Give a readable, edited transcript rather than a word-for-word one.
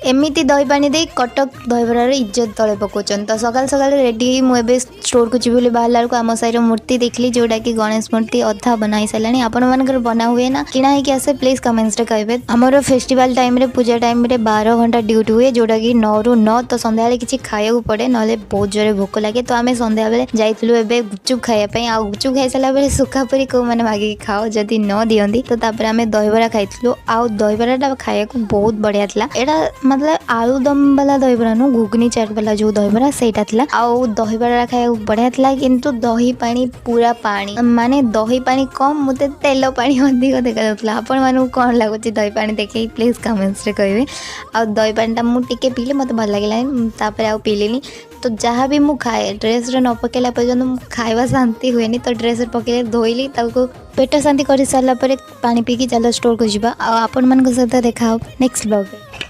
एमती दही पानी दे कटक दहीबरार इज्जत तले पकाउछन्। तो सकाल सकाल रेडी मुझे स्टोर को जीवी बाहर को आम साइर मूर्ति देखली जोटा कि गणेश मूर्ति अधा बनाई सारे आपण मानकर बना हुए ना किना ही आसे प्लीज कमेंट्स रे कहबे। हमर फेस्टिवल टाइम रे पूजा टाइम रे 12 घंटा ड्यूटी हुए जोटा कि 9 रू 9 तो संध्या बेले किछि खाइବାକୁ पड़े नले बहुत जोरे भोक लागे। तो आमे संध्या बेले जाइतलु एबे गुपचुप खाइया पई आ गुपचुप खाइ साला बेले सुखा पुरी को माने मागी खाओ जदी न दियंदी तो तापर आमे दहीबरा खाइतलु आ दहीबराटा खाइବାକୁ बहुत बढ़िया थिला। एटा मतलब आलूदम वाला दहीबरा नु घुगनी चाट वाला जो दहीबरा सेटा थिला आ दहीबरा खाइବାକୁ बढ़िया थिला किंतु दही पानी पूरा पानी माने दही पानी कम मते तेल पानी अधिक देखा जाउतला। आपण मानु कोन लागुची दही पानी देखै प्लीज कमेंट्स रे कहबे। आ दही पानी ता मु टिके पीले मते भल लागिला तापर आ पीलेनी। तो जहाँ भी मुझे खाए ड्रेस रे न पकेला पर्यंत खाଇବା शांति हुए तो ड्रेस रे पकेले धोइली ताको पेट शांति कर सारा पानी पीकी चलो स्टोर को जीवा। आपण मन सहित देखा नेक्स्ट ब्लॉग।